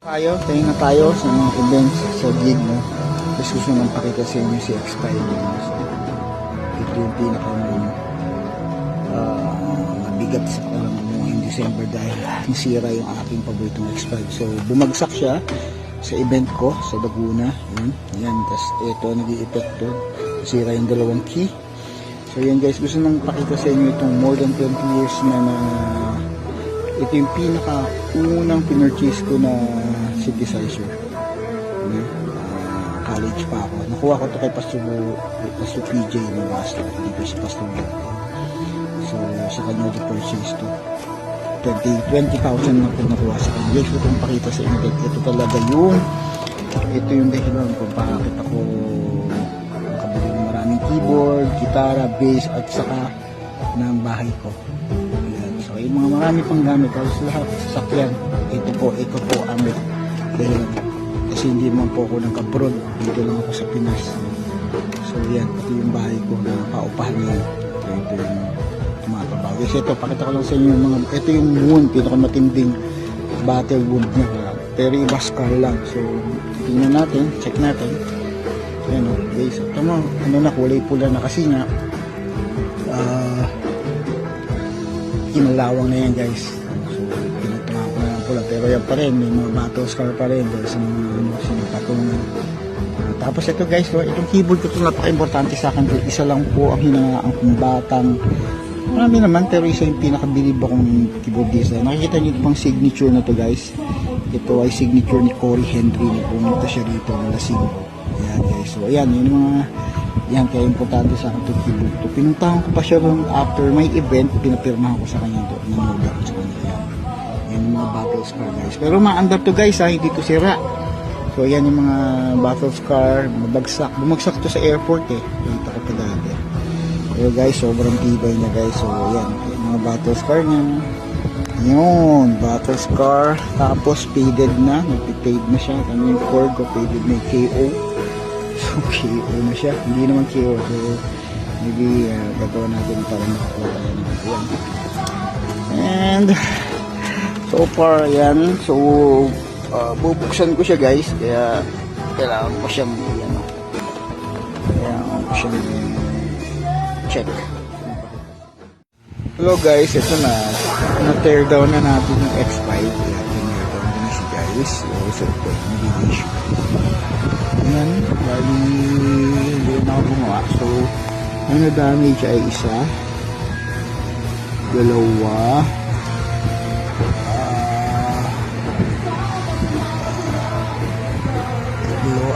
Tayo na tayo sa mga events sa gig, no? Tapos gusto nang pakita sa inyo si X5. So, ito yung pinaka mabigat sa ngayong December dahil nasira yung aking paboritong X5. So, bumagsak siya sa event ko sa Laguna. Yan. Tapos ito, nag-i-epekto. Nasira yung dalawang key. So, yan guys. Gusto nang pakita sa inyo itong more than 20 years na ito yung pinaka-unang pinurchase ko na synthesizer. College pa ako. Nakuha ko ito kay Pastor PJ ng Basta. Dito si Pastor Bata. So, sa kanya di-purchase to. 20,000 na po nakuha sa kanya. Guys, itong pakita sa inyo. Ito talaga ito yung dahilan kung bakit ako nakabili ng maraming keyboard, gitara, bass, at saka ng bahay ko. So, yung mga marami pang gamit halos lahat sasakyan. Ito po ang dahilan. Kasi hindi naman po ako nag-abroad, dito lang ako sa Pinas. So yan, pati yung bahay ko na paupahan niya. Ito yung tumatrabaho. Kasi ito, pakita ko lang sa inyo yung mga, ito yung wound, pinakamatinding battle wound niya. Pero iba scar lang. So tingnan natin, check natin. So yan o, guys, ito mo, kulay pula na kasi nga kinalawang na yan guys. So pinagtungan ko na lang pula, pero yan pa rin, may mga battle scar pa rin dahil sa mga sinapatungan. Tapos ito guys, itong keyboard ko ito napaka-importante sa akin. Isa lang po ang hinangaan kong batang, marami naman, pero isa yung pinakabilib akong keyboardista. Nakikita niyo pang signature na to guys. Ito ay signature ni Corey Henry na pumunta siya rito ng Lasing. Ayan guys, so ayan, yung mga yan, kaya importante sa akin itong keyboard to. Pinuntahan ko pa siya after my event, pinapirmahan ko sa kanya ito, nanula ko sa kanya. Yan yung mga battle scar guys, pero maandar to guys ha, hindi to sira. So yan yung mga battle scar, bumagsak to sa airport nakita ko pa dati. Pero guys, sobrang tibay na guys. So yan, yung mga battle scar niya, yun, battle scar, tapos faded na, nagpipade na siya. Ano yung cord ko, faded na yung KO. So KO na siya, hindi naman KO. So maybe gagawa natin para makakuha tayo ng yan. And so far yan, so bubuksan ko siya guys, kaya kailangan ko siyang check. Hello guys, ito na-tear down na natin yung X5. Kaya tear down na siya guys. So ito, naging issue. Ayan, bali hindi na ako gumawa. So ang na-damage ay isa, dalawa,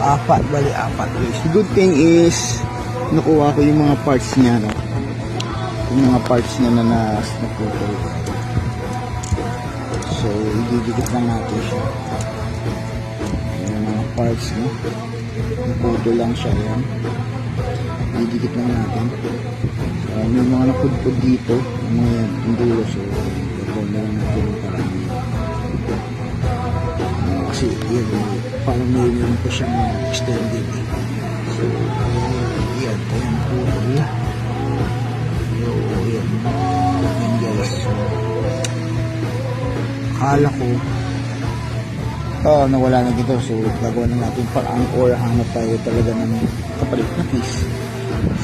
apat guys. The good thing is nakuha ko yung mga parts niya, no? Yung mga parts niya na naputol. So ididikit lang natin siya. Yung mga parts, no? Naputol lang siya yan. Ididikit lang natin. Yung mga napudpud dito, yung mga dulo, so gagawin na lang natin yung parang kasi yun, parang mayroon ko siyang extended. So yan putol. Yan guys. So akala ko nawala na dito. So gagawa na natin parang or hanap tayo talaga ng kapalit na piece.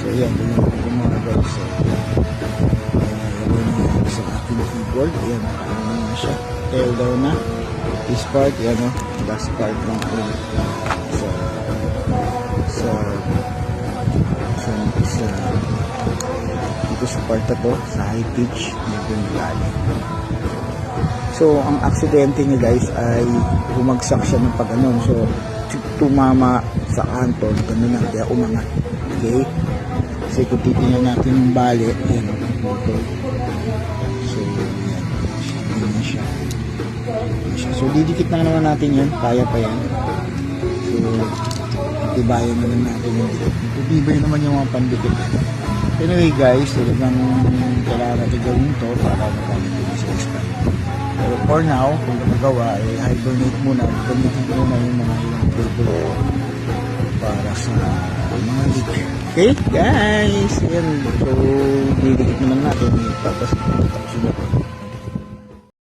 So yan, tingnan ko mga guys. Sa aking keyboard, yan, ano na siya, tear down na. This part, yan o, last part lang po dito sa part na to, sa high pitch, medyo lalim. So ang aksidente niya guys ay bumagsak siya ng pag-anon. So tumama sa kanto, gano'n na, kaya umangat. Okay, kasi kung titingnan natin yung bali, yan o, so yan siya. So didikit na naman natin yan, kaya pa yan. So tibayan na lang natin yung dikit. Tibay naman yung mga pandikit. Anyway guys, talagang kailangan natin gawin ito para makamit sa X5. Pero for now, kung magawa, hibernate muna, gamitin ko muna yung mga ilang cable para sa mga leak. Okay guys, yan. So didikit naman natin, tapos